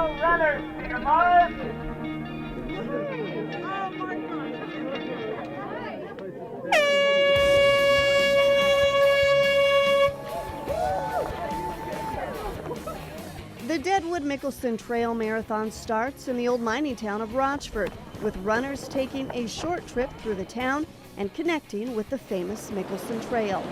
All runners, take a march. The Deadwood-Mickelson Trail Marathon starts in the old mining town of Rochford, with runners taking a short trip through the town and connecting with the famous Mickelson Trail.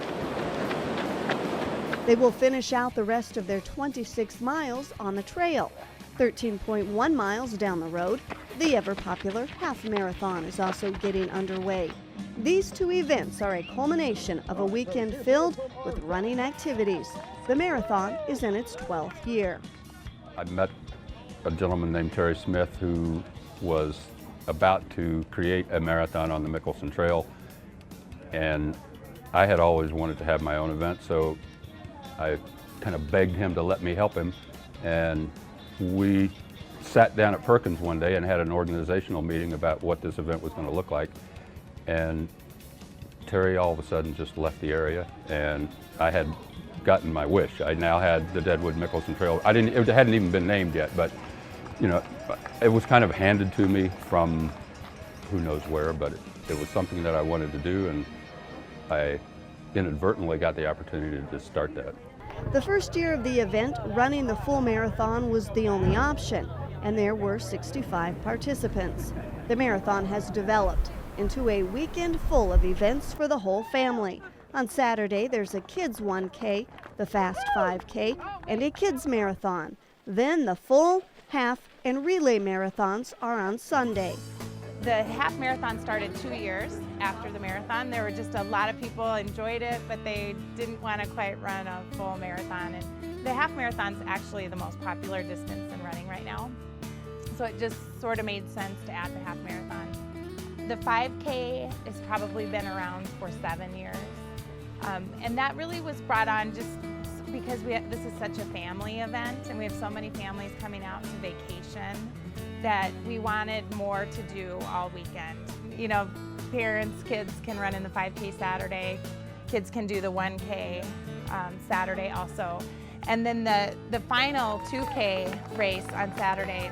They will finish out the rest of their 26 miles on the trail. 13.1 miles down the road, the ever-popular half marathon is also getting underway. These two events are a culmination of a weekend filled with running activities. The marathon is in its 12th year. I met a gentleman named Terry Smith who was about to create a marathon on the Mickelson Trail, and I had always wanted to have my own event, so I kind of begged him to let me help him, and we sat down at Perkins one day and had an organizational meeting about what this event was going to look like, and Terry all of a sudden just left the area, and I had gotten my wish. I now had the Deadwood-Mickelson Trail. It hadn't even been named yet, but you know, it was kind of handed to me from who knows where, but it was something that I wanted to do, and I inadvertently got the opportunity to start that. The first year of the event, running the full marathon was the only option, and there were 65 participants. The marathon has developed into a weekend full of events for the whole family. On Saturday, there's a kids 1K, the Fast 5K, and a kids marathon. Then the full, half, and relay marathons are on Sunday. The half marathon started 2 years after the marathon. There were just a lot of people enjoyed it, but they didn't want to quite run a full marathon. And the half marathon's actually the most popular distance in running right now. So it just sort of made sense to add the half marathon. The 5K has probably been around for 7 years. And that really was brought on just because this is such a family event, and we have so many families coming out to vacation that we wanted more to do all weekend. You know, parents, kids can run in the 5K Saturday, kids can do the 1K Saturday also. And then the final 2K race on Saturday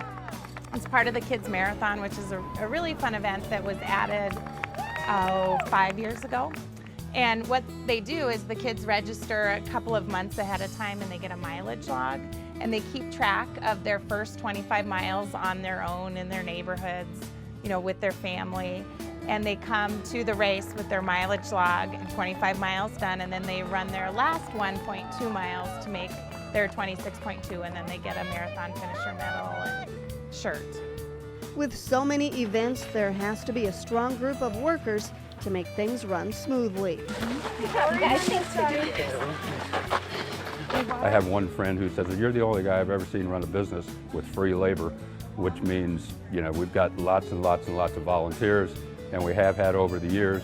is part of the Kids Marathon, which is a really fun event that was added 5 years ago. And what they do is the kids register a couple of months ahead of time, and they get a mileage log, and they keep track of their first 25 miles on their own in their neighborhoods, you know, with their family. And they come to the race with their mileage log and 25 miles done, and then they run their last 1.2 miles to make their 26.2, and then they get a marathon finisher medal and shirt. With so many events, there has to be a strong group of workers to make things run smoothly. I have one friend who says, "You're the only guy I've ever seen run a business with free labor," which means, you know, we've got lots and lots and lots of volunteers, and we have had over the years.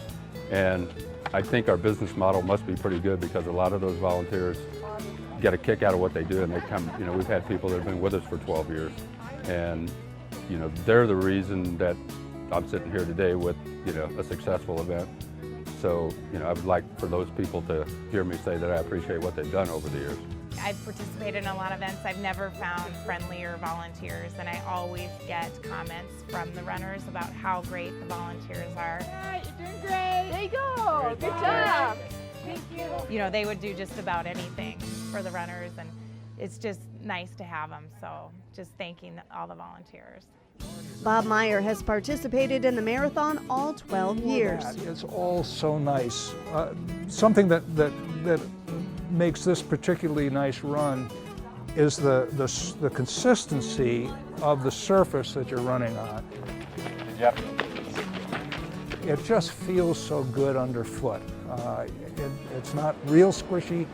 And I think our business model must be pretty good because a lot of those volunteers get a kick out of what they do, and they come, you know, we've had people that have been with us for 12 years. And, you know, they're the reason that I'm sitting here today with, you know, a successful event. So, you know, I would like for those people to hear me say that I appreciate what they've done over the years. I've participated in a lot of events. I've never found friendlier volunteers, and I always get comments from the runners about how great the volunteers are. All right, you're doing great. There you go. Good job. Thank you. You know, they would do just about anything for the runners, and it's just nice to have them. So just thanking all the volunteers. Bob Meyer has participated in the marathon all 12 years. It's all so nice. Something that makes this particularly nice run is the consistency of the surface that you're running on. Yep. It just feels so good underfoot. It's not real squishy,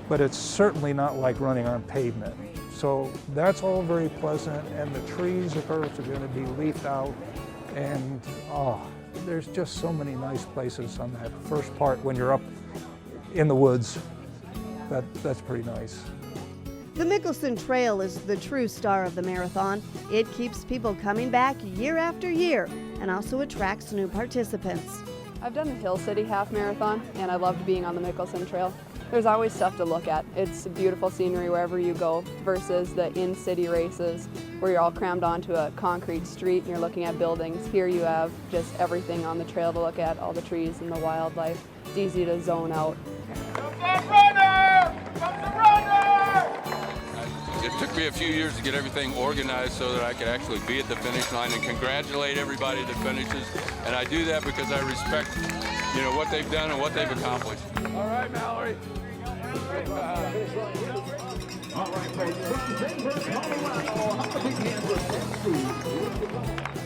but it's certainly not like running on pavement. So that's all very pleasant, and the trees, of course, are going to be leafed out, and there's just so many nice places on that first part when you're up in the woods. That's pretty nice. The Mickelson Trail is the true star of the marathon. It keeps people coming back year after year and also attracts new participants. I've done the Hill City Half Marathon, and I loved being on the Mickelson Trail. There's always stuff to look at. It's beautiful scenery wherever you go versus the in-city races where you're all crammed onto a concrete street and you're looking at buildings. Here you have just everything on the trail to look at, all the trees and the wildlife. It's easy to zone out. It took me a few years to get everything organized so that I could actually be at the finish line and congratulate everybody that finishes. And I do that because I respect, what they've done and what they've accomplished. All right, Mallory. All right, folks, from Denver, Colorado,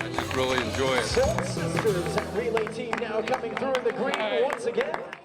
I just really enjoy it. Soul Sisters and relay team now coming through in the green once again.